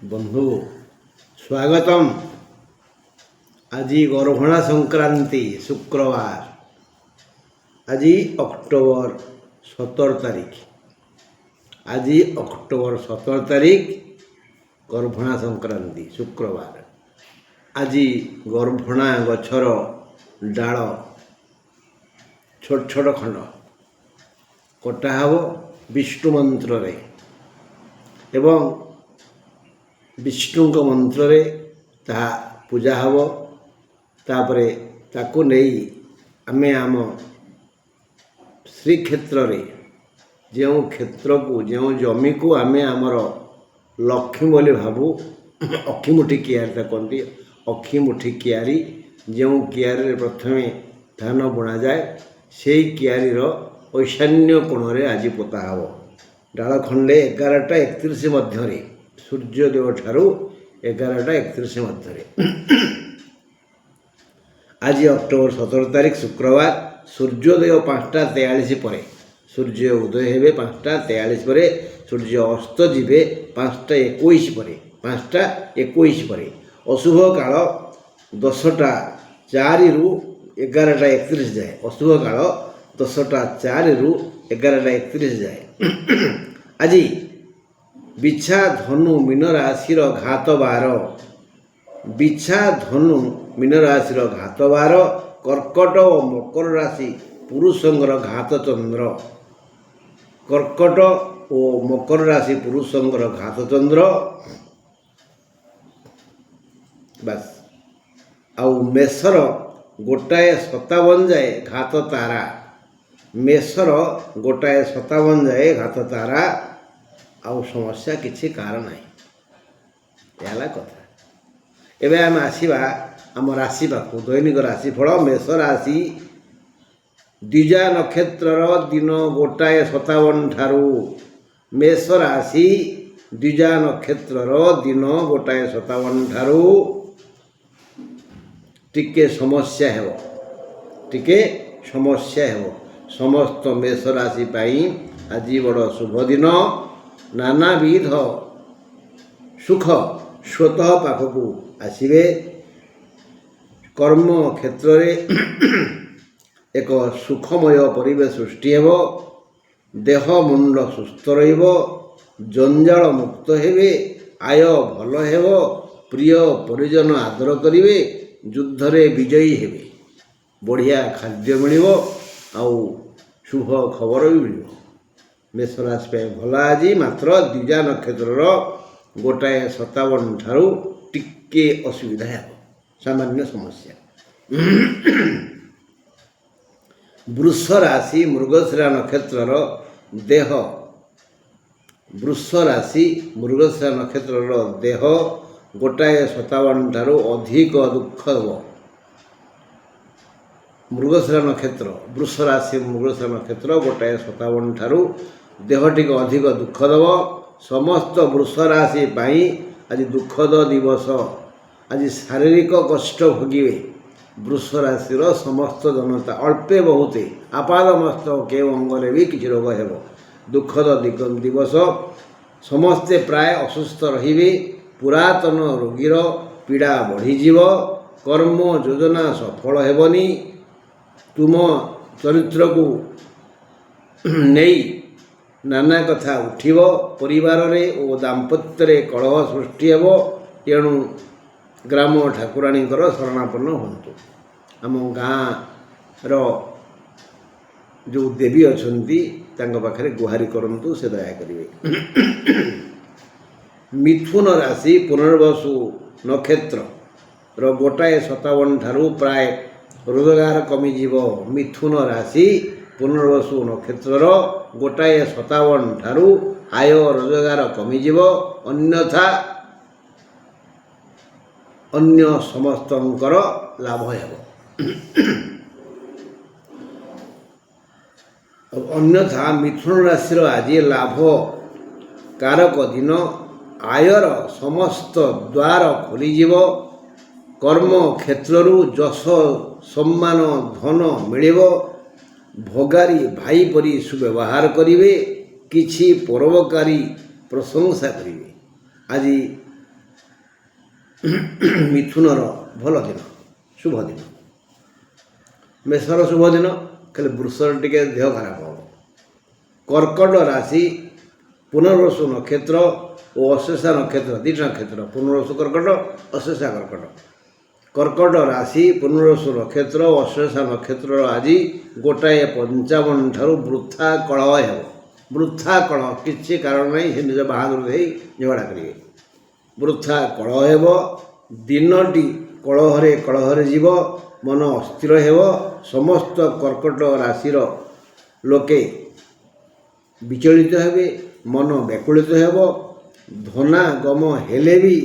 बंधु स्वागतम। आज गर्भणा संक्रांति शुक्रवार। आज अक्टोबर 17 तारीख। आज अक्टोबर 17 तारीख गर्भणा संक्रांति शुक्रवार। आज गर्भणा गछर डाल छोट छोट खंड कटा हब विष्णु मंत्र रे एवं विष्णु मंत्र रे ता पूजा हब। तापरे ताकू नहीं आमे आम श्रीक्षेत्र रे जो क्षेत्र को जो जमी को आमे आमर लक्ष्मी बोली भावु अखिमुठी कियारी कहती। अखिमुठी कियारी जो कियारी प्रथमे धान बुणा जाए से कियारीर ईशान्य कोण रे आज पोता हब। डाल खंडे 11:31 मध्य सूर्योदय ठारू 11:31 मध्य। आज अक्टोबर 17 तारीख शुक्रवार। सूर्योदय 5:43 पर सूर्य उदय हे 5:43 पर। सूर्य अस्त जीवे 5:21 पर 5:21 पर। अशुभ काल 10:04 रु 11:31 जाए। अशुभ काल 10:04 रु 11:31 जाए। आज बिछा धनु मीन राशि घात बार। बिछा धनु मीन राशि घात बार। कर्कट और मकर राशि पुरुषंगर घात चंद्र। कर्कट और मकर राशि पुरुषंगर घात चंद्र। बस आउ मेषर 1:57 जाए घात तारा। मेषर 1:57 जाए घात तारा। आउ समस्या किसी कारण नहीं है कथा। एवं आम आसवा आम राशि पाक दैनिक राशिफल। मेष राशि द्विजा नक्षत्र दिन 1:57 ठारू। मेष राशि द्विजा नक्षत्र दिन 1:57 ठारू टिके समस्या है। टिके समस्या है। समस्त मेष राशि पाई आज बड़ शुभ दिन। नानाविध सुख स्वतः पाखकू आसवे। कर्म क्षेत्र रे एक सुखमय परिवेश सृष्टि हेब। देह मुंड सुस्थ रहिब। जंजाल मुक्त हेबे। आय भल हेब। प्रिय परिजन आदर करिवे। युद्ध रे विजयी हेबे। बढ़िया खाद्य मिलिबो आउ शुभ खबर भी मिलिबो। मेष राशि पे भल। आज मात्र द्विजा नक्षत्र 1:57 ठारू टिके असुविधा है। सामान्य समस्या। वृष राशि मृगशिरा नक्षत्र देह। वृष राशि मृगशिरा नक्षत्र देह 1:57 ठारू अधिक दुख देव। मृगशिरा नक्षत्र वृष राशि मृगशिरा नक्षत्र 1:57 ठारू देह टिके अधिक दुख देव। समस्त वृष राशि पाई आज दुखद दिवस। आज शारीरिक कष्ट भोगिवे वृष राशि समस्त जनता। अल्पे बहुते आपाद मस्तक के अंगले भी किसी रोग हेब। दुखद दिवस। समस्ते प्राय असुस्थ रहिबे। पुरातन रोगीर पीड़ा बढ़ीजीव। कर्म योजना सफल हेबनी। तुम चरित्र को नहीं नाना कथा उठिब। परिवार रे ओ दाम्पत्य रे कलह सृष्टि हेब। तेणु ग्राम ठाकुराणी शरणापन्न हुंतु। आम गाँव जो देवी अछंती तांको पाखरे गुहारी करंतु से दया करिवे। मिथुन राशि पुनर्वसु नक्षत्र 1:57 ठारू प्राय रोजगार कमिजीव। मिथुन राशि पुनर्वसु नक्षत्र 1:57 ठारू आय रोजगार कमिजीव। अन्यथा अन्य समस्तंकर लाभ हेब। अन्यथा मिथुन राशि आज लाभ कारक दिन। आयर समस्त द्वार खोलीजीव। कर्म क्षेत्रु जश सम्मान धन मिलिब। भोगारी भाई परी सुव्यवहार करिवे। किछि परोपकारी प्रशंसा करिवे। आज ମିଥୁନର ଭଲ ଦିନ, ଶୁଭ ଦିନ। ମେଷର ଶୁଭ ଦିନ, ଖାଲି ବୃଷର ଟିକେ ଦେହ ଖରାପ ହେବ। କର୍କଟ ରାଶି ପୁନର୍ବସୁ ନକ୍ଷତ୍ର ଓ ଅଶ୍ଳେଷା ନକ୍ଷତ୍ର, ଦୁଇଟା ନକ୍ଷତ୍ର, ପୁନର୍ବସୁ କର୍କଟ, ଅଶ୍ଳେଷା କର୍କଟ। କର୍କଟ ରାଶି ପୁନର୍ବସୁ ନକ୍ଷତ୍ର ଓ ଅଶ୍ଳେଷା ନକ୍ଷତ୍ରର ଆଜି 1:55 ଠାରୁ ବୃଥା କଳହ ହେବ। ବୃଥା କଳହ, କିଛି କାରଣ ନାହିଁ, ସେ ନିଜ ବାହାଦୁର ଦେଇ ଝଗଡ଼ା କରିବେ। ବୃଥା କଳହ ହେବ। ଦିନଟି କଳହରେ ଯିବ, ମନ ଅସ୍ଥିର ହେବ। ସମସ୍ତ କର୍କଟ ରାଶିର ଲୋକେ ବିଚଳିତ ହେବେ, ମନ ବ୍ୟାକୁଳିତ ହେବ। ଧନାଗମ ହେଲେ ବି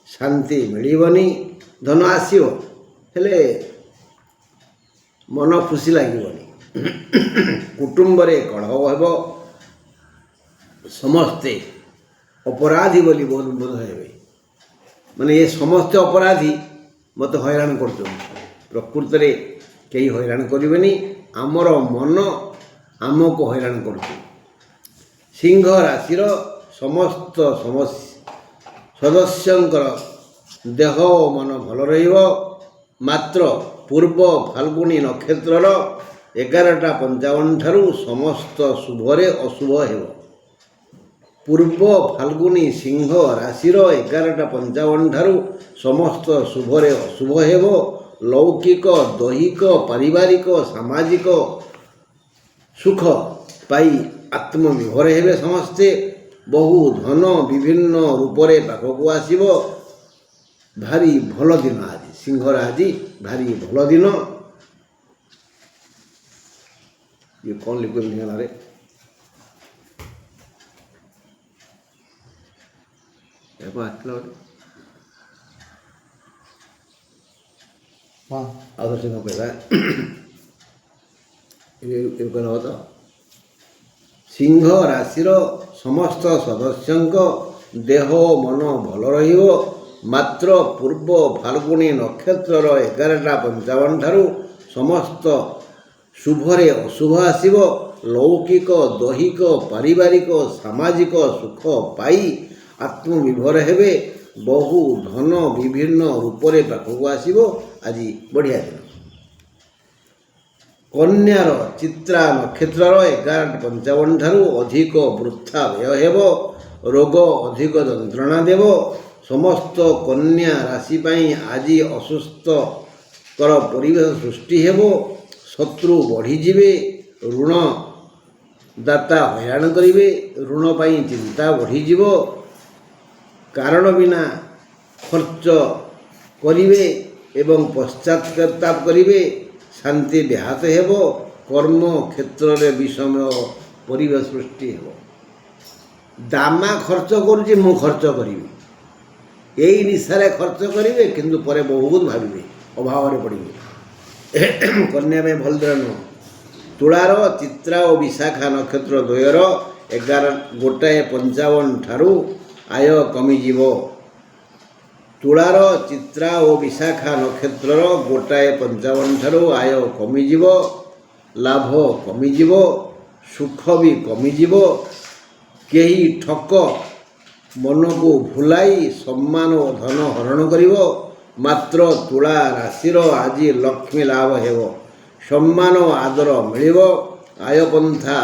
ଶାନ୍ତି ମିଳିବନି। ଧନ ଆସିବ, ହେଲେ ମନ ଖୁସି ଲାଗିବନି। କୁଟୁମ୍ବରେ କଳହ ହେବ। ସମସ୍ତେ ଅପରାଧୀ ବୋଲି ବୋଧ ହେବେ। ମାନେ ଏ ସମସ୍ତେ ଅପରାଧୀ, ମୋତେ ହଇରାଣ କରୁଛନ୍ତି। ପ୍ରକୃତରେ କେହି ହଇରାଣ କରିବେନି, ଆମର ମନ ଆମକୁ ହଇରାଣ କରୁଛି। ସିଂହ ରାଶିର ସମସ୍ତ ସଦସ୍ୟଙ୍କର ଦେହ ଓ ମନ ଭଲ ରହିବ। ମାତ୍ର ପୂର୍ବ ଫାଲ୍ଗୁନୀ ନକ୍ଷତ୍ରର 11:55 ଠାରୁ ସମସ୍ତ ଶୁଭରେ ଅଶୁଭ ହେବ। ପୂର୍ବ ଫାଲ୍ଗୁନୀ ସିଂହ ରାଶିର 11:55 ଠାରୁ ସମସ୍ତ ଶୁଭରେ ଅଶୁଭ ହେବ। ଲୌକିକ, ଦୈହିକ, ପାରିବାରିକ, ସାମାଜିକ ସୁଖ ପାଇ ଆତ୍ମବିଭୋର ହେବେ ସମସ୍ତେ। ବହୁ ଧନ ବିଭିନ୍ନ ରୂପରେ ପାଖକୁ ଆସିବ। ଭାରି ଭଲ ଦିନ ଆଜି, ସିଂହର ଆଜି ଭାରି ଭଲ ଦିନ। ଇଏ କ'ଣ ଲିକୁଇଡ୍ ହେଇଗଲାରେ? କ'ଣ ଆସିଥିଲା ଗୋଟେ? ଆଉ ତ ସିଂହ କହିବା ଏ କହିବ ତ। ସିଂହ ରାଶିର ସମସ୍ତ ସଦସ୍ୟଙ୍କ ଦେହ ଓ ମନ ଭଲ ରହିବ। ମାତ୍ର ପୂର୍ବ ଫାଲ୍ଗୁନୀ ନକ୍ଷତ୍ରର 11:55 ଠାରୁ ସମସ୍ତ ଶୁଭରେ ଅଶୁଭ ଆସିବ। ଲୌକିକ, ଦୈହିକ, ପାରିବାରିକ, ସାମାଜିକ ସୁଖ ପାଇ ଆତ୍ମବିଭୋର ହେବେ। ବହୁ ଧନ ବିଭିନ୍ନ ରୂପରେ ପାଖକୁ ଆସିବ। ଆଜି ବଢ଼ିଆ ଦିନ। କନ୍ୟାର ଚିତ୍ରା ନକ୍ଷତ୍ରର 11:55 ଠାରୁ ଅଧିକ ବୃଥା ବ୍ୟୟ ହେବ। ରୋଗ ଅଧିକ ଯନ୍ତ୍ରଣା ଦେବ। ସମସ୍ତ କନ୍ୟା ରାଶି ପାଇଁ ଆଜି ଅସୁସ୍ଥକର ପରିବେଶ ସୃଷ୍ଟି ହେବ। ଶତ୍ରୁ ବଢ଼ିଯିବେ। ଋଣ ଦାତା ହଇରାଣ କରିବେ। ଋଣ ପାଇଁ ଚିନ୍ତା ବଢ଼ିଯିବ। କାରଣ ବିନା ଖର୍ଚ୍ଚ କରିବେ ଏବଂ ପଶ୍ଚାତାପ କରିବେ। ଶାନ୍ତି ବ୍ୟାହତ ହେବ। କର୍ମ କ୍ଷେତ୍ରରେ ବିଷମ ପରିବେଶ ସୃଷ୍ଟି ହେବ। ଦାମା ଖର୍ଚ୍ଚ କରୁଛି, ମୁଁ ଖର୍ଚ୍ଚ କରିବି, ଏଇ ନିଶାରେ ଖର୍ଚ୍ଚ କରିବେ, କିନ୍ତୁ ପରେ ବହୁତ ଭାବିବେ, ଅଭାବରେ ପଡ଼ିବେ। କନ୍ୟା ପାଇଁ ଭଲ ଦିନ ନୁହଁ। ତୁଳାର ଚିତ୍ରା ଓ ବିଶାଖା ନକ୍ଷତ୍ର ଦ୍ୱୟର 1:55 ଠାରୁ ଆୟ କମିଯିବ। ତୁଳାର ଚିତ୍ରା ଓ ବିଶାଖା ନକ୍ଷତ୍ରର 1:55 ଠାରୁ ଆୟ କମିଯିବ। ଲାଭ କମିଯିବ। ସୁଖ ବି କମିଯିବ। କେହି ଠକ ମନକୁ ଭୁଲାଇ ସମ୍ମାନ ଓ ଧନ ହରଣ କରିବ। ମାତ୍ର ତୁଳା ରାଶିର ଆଜି ଲକ୍ଷ୍ମୀ ଲାଭ ହେବ। ସମ୍ମାନ ଓ ଆଦର ମିଳିବ। ଆୟପନ୍ଥା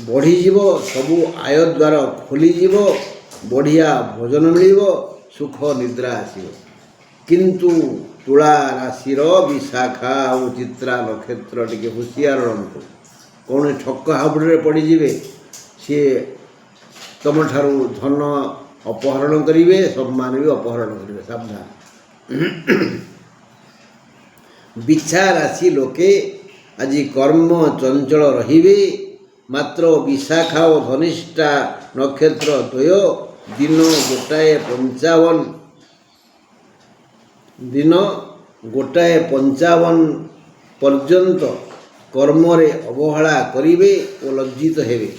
ବଢ଼ିଯିବ। ସବୁ ଆୟ ଦ୍ୱାର ଖୋଲିଯିବ। ବଢ଼ିଆ ଭୋଜନ ମିଳିବ। ସୁଖ ନିଦ୍ରା ଆସିବ। କିନ୍ତୁ ତୁଳା ରାଶିର ବିଶାଖା ଆଉ ଚିତ୍ରା ନକ୍ଷତ୍ର ଟିକେ ହୁସିଆର ରହନ୍ତୁ। କୌଣସି ଠକ ହାବୁଡ଼ରେ ପଡ଼ିଯିବେ। ସିଏ ତୁମଠାରୁ ଧନ ଅପହରଣ କରିବେ, ସମ୍ମାନ ବି ଅପହରଣ କରିବେ, ସାବଧାନ। ବିଛା ରାଶି ଲୋକେ ଆଜି କର୍ମ ଚଞ୍ଚଳ ରହିବେ। ମାତ୍ର ବିଶାଖା ଓ ଧନିଷ୍ଠା ନକ୍ଷତ୍ର ଦ୍ୱୟ ଦିନ 1:55 ପର୍ଯ୍ୟନ୍ତ କର୍ମରେ ଅବହେଳା କରିବେ ଓ ଲଜ୍ଜିତ ହେବେ।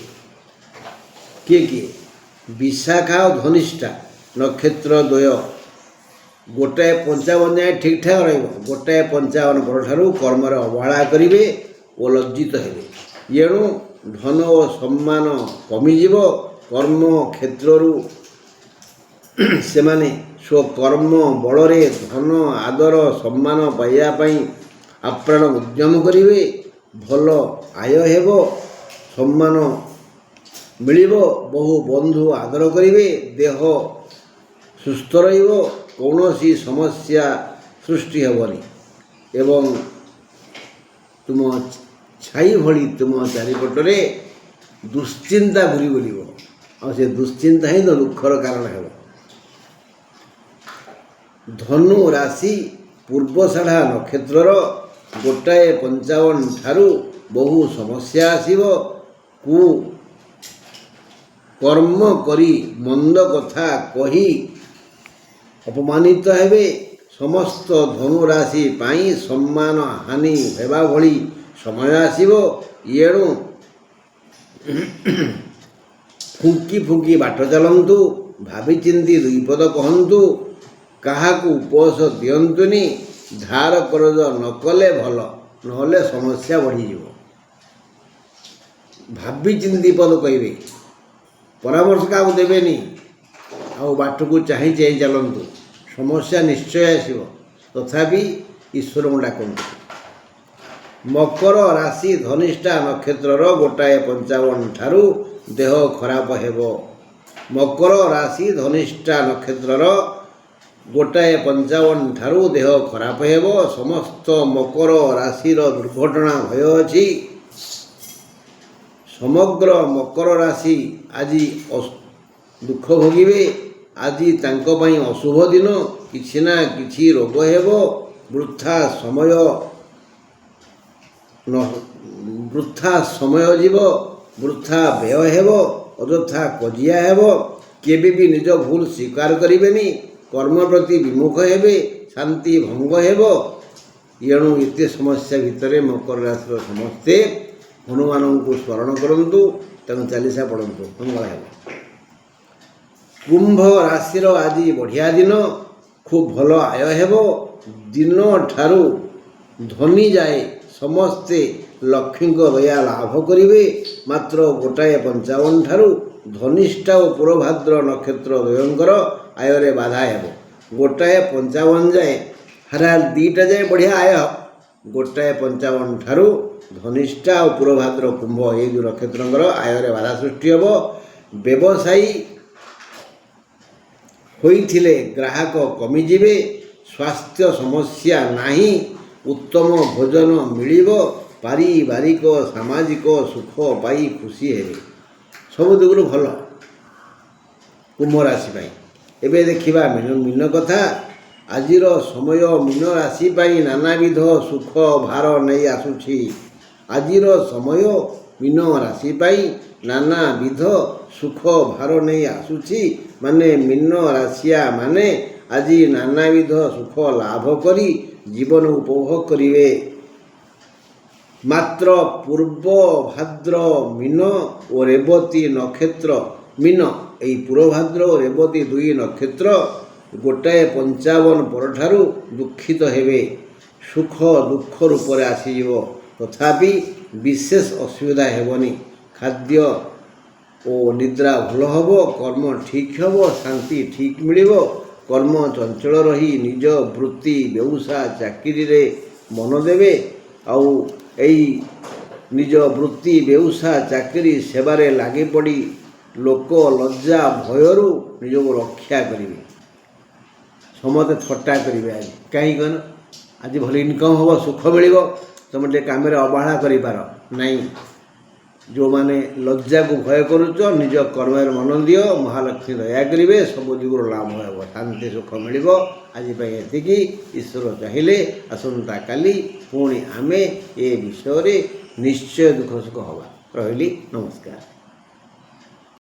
କିଏ? ବିଶାଖା ଓ ଧନିଷ୍ଠା ନକ୍ଷତ୍ର ଦ୍ୱୟ 1:55 ଯାଏଁ ଠିକ୍ଠାକ୍ ରହିବ। 1:55 ପରଠାରୁ କର୍ମରେ ଅବହେଳା କରିବେ ଓ ଲଜ୍ଜିତ ହେବେ। ଏଣୁ ଧନ ଓ ସମ୍ମାନ କମିଯିବ। କର୍ମ କ୍ଷେତ୍ରରୁ ସେମାନେ ସ୍ୱକର୍ମ ବଳରେ ଧନ ଆଦର ସମ୍ମାନ ପାଇବା ପାଇଁ ଆପ୍ରାଣ ଉଦ୍ୟମ କରିବେ। ଭଲ ଆୟ ହେବ, ସମ୍ମାନ ମିଳିବ, ବହୁ ବନ୍ଧୁ ଆଦର କରିବେ, ଦେହ ସୁସ୍ଥ ରହିବ, କୌଣସି ସମସ୍ୟା ସୃଷ୍ଟି ହେବନି ଏବଂ ତୁମ ଛାଇ ଭଳି ତୁମ ଚାରିପଟରେ ଦୁଶ୍ଚିନ୍ତା ଘୁରି ବୁଲିବ ଆଉ ସେ ଦୁଶ୍ଚିନ୍ତା ହିଁ ତ ଦୁଃଖର କାରଣ ହେବ। ଧନୁ ରାଶି ପୂର୍ବଷାଢ଼ା ନକ୍ଷତ୍ରର 1:55 ଠାରୁ ବହୁ ସମସ୍ୟା ଆସିବ। କର୍ମ କରି ମନ୍ଦ କଥା କହି ଅପମାନିତ ହେବେ। ସମସ୍ତ ଧନୁରାଶି ପାଇଁ ସମ୍ମାନ ହାନି ହେବା ଭଳି ସମୟ ଆସିବ। ଏଣୁ ଫୁଙ୍କି ଫୁଙ୍କି ବାଟ ଚାଲନ୍ତୁ, ଭାବିଚିନ୍ତି ଦୁଇ ପଦ କହନ୍ତୁ, କାହାକୁ ଉପୋଷ ଦିଅନ୍ତୁନି, ଧାର କରଜ ନ କଲେ ଭଲ, ନହେଲେ ସମସ୍ୟା ବଢ଼ିଯିବ। ଭାବିଚିନ୍ତି ପଦ କହିବେ, ପରାମର୍ଶ କାହାକୁ ଦେବେନି, ଆଉ ବାଟକୁ ଚାହିଁ ଚାହିଁ ଚାଲନ୍ତୁ। ସମସ୍ୟା ନିଶ୍ଚୟ ଆସିବ, ତଥାପି ଈଶ୍ୱରଙ୍କୁ ଡାକନ୍ତୁ। ମକର ରାଶି ଧନିଷ୍ଠା ନକ୍ଷତ୍ରର 1:55 ଠାରୁ ଦେହ ଖରାପ ହେବ। ମକର ରାଶି ଧନିଷ୍ଠା ନକ୍ଷତ୍ରର 1:55 ଠାରୁ ଦେହ ଖରାପ ହେବ। ସମସ୍ତ ମକର ରାଶିର ଦୁର୍ଘଟଣା ଭୟ ଅଛି। ସମଗ୍ର ମକର ରାଶି ଆଜି ଦୁଃଖ ଭୋଗିବେ। ଆଜି ତାଙ୍କ ପାଇଁ ଅଶୁଭ ଦିନ। କିଛି ନା କିଛି ରୋଗ ହେବ। ବୃଥା ସମୟ ଯିବ, ବୃଥା ବ୍ୟୟ ହେବ, ଅଯଥା କଜିଆ ହେବ। କେବେ ବି ନିଜ ଭୁଲ ସ୍ୱୀକାର କରିବେନି। କର୍ମ ପ୍ରତି ବିମୁଖ ହେବେ, ଶାନ୍ତି ଭଙ୍ଗ ହେବ। ଏଣୁ ଏତେ ସମସ୍ୟା ଭିତରେ ମକର ରାଶିର ସମସ୍ତେ ହନୁମାନଙ୍କୁ ସ୍ମରଣ କରନ୍ତୁ, ତାଙ୍କୁ ଚାଲିସା ପଢ଼ନ୍ତୁ, ମଙ୍ଗଳ ହେବ। କୁମ୍ଭ ରାଶିର ଆଜି ବଢ଼ିଆ ଦିନ, ଖୁବ୍ ଭଲ ଆୟ ହେବ। ଦିନ ଠାରୁ ଧନୀ ଯାଏ ସମସ୍ତେ ଲକ୍ଷ୍ମୀଙ୍କ ଦୟା ଲାଭ କରିବେ। ମାତ୍ର 1:55 ଠାରୁ ଧନିଷ୍ଠା ଓ ପୂର୍ବଭାଦ୍ର ନକ୍ଷତ୍ର ଦ୍ୱୟଙ୍କର ଆୟରେ ବାଧା ହେବ। 1:55 ଯାଏ ଦୁଇଟା ଯାଏ ବଢ଼ିଆ ଆୟ। 1:55 ଠାରୁ ଧନିଷ୍ଠା ଓ ପୂର୍ବଭାଦ୍ର କୁମ୍ଭ ଏହି ଦୁଇ ନକ୍ଷତ୍ରଙ୍କର ଆୟରେ ବାଧା ସୃଷ୍ଟି ହେବ। ବ୍ୟବସାୟୀ ହୋଇଥିଲେ ଗ୍ରାହକ କମିଯିବେ। ସ୍ୱାସ୍ଥ୍ୟ ସମସ୍ୟା ନାହିଁ। ଉତ୍ତମ ଭୋଜନ ମିଳିବ। ପାରିବାରିକ ସାମାଜିକ ସୁଖ ପାଇ ଖୁସି ହେବେ। ସବୁ ଦିଗରୁ ଭଲ କୁମ୍ଭ ରାଶି ପାଇଁ। ଏବେ ଦେଖିବା ମୀନ କଥା। ଆଜିର ସମୟ ମୀନ ରାଶି ପାଇଁ ନାନାବିଧ ସୁଖ ଭାର ନେଇ ଆସୁଛି। ଆଜିର ସମୟ ମୀନ ରାଶି ପାଇଁ ନାନାବିଧ ସୁଖ ଭାର ନେଇ ଆସୁଛି। ମାନେ ମୀନ ରାଶିଆ ମାନେ ଆଜି ନାନାବିଧ ସୁଖ ଲାଭ କରି ଜୀବନ ଉପଭୋଗ କରିବେ। ମାତ୍ର ପୂର୍ବଭାଦ୍ର ମୀନ ଓ ରେବତୀ ନକ୍ଷତ୍ର ମୀନ, ଏହି ପୂର୍ବଭାଦ୍ର ଓ ରେବତୀ ଦୁଇ ନକ୍ଷତ୍ର 1:55 ପରଠାରୁ ଦୁଃଖିତ ହେବେ। ସୁଖ ଦୁଃଖ ରୂପରେ ଆସିଯିବ, ତଥାପି ବିଶେଷ ଅସୁବିଧା ହେବନି। ଖାଦ୍ୟ ଓ ନିଦ୍ରା ଭଲ ହେବ, କର୍ମ ଠିକ୍ ହେବ, ଶାନ୍ତି ଠିକ୍ ମିଳିବ। କର୍ମ ଚଞ୍ଚଳ ରହି ନିଜ ବୃତ୍ତି ବ୍ୟବସାୟ ଚାକିରିରେ ମନ ଦେବେ। ଆଉ ଏଇ ନିଜ ବୃତ୍ତି ବ୍ୟବସାୟ ଚାକିରି ସେବାରେ ଲାଗିପଡ଼ି ଲୋକ ଲଜ୍ଜା ଭୟରୁ ନିଜକୁ ରକ୍ଷା କରିବେ। ସମସ୍ତେ ଥଟ୍ଟା କରିବେ ଆଜି, କାହିଁକି କହିଲ? ଆଜି ଭଲ ଇନକମ୍ ହେବ, ସୁଖ ମିଳିବ, ତୁମେ ଟିକେ କାମରେ ଅବହେଳା କରିପାର ନାହିଁ। ଯେଉଁମାନେ ଲଜ୍ଜାକୁ ଭୟ କରୁଛ, ନିଜ କର୍ମରେ ମନ ଦିଅ, ମହାଲକ୍ଷ୍ମୀ ଦୟା କରିବେ, ସବୁ ଦିଗରୁ ଲାଭ ହେବ, ଶାନ୍ତି ସୁଖ ମିଳିବ। ଆଜି ପାଇଁ ଏତିକି। ଈଶ୍ୱର ଚାହିଁଲେ ଆସନ୍ତାକାଲି ପୁଣି ଆମେ ଏ ବିଷୟରେ ନିଶ୍ଚୟ ଦୁଃଖ ସୁଖ ହେବା। ରହିଲି, ନମସ୍କାର।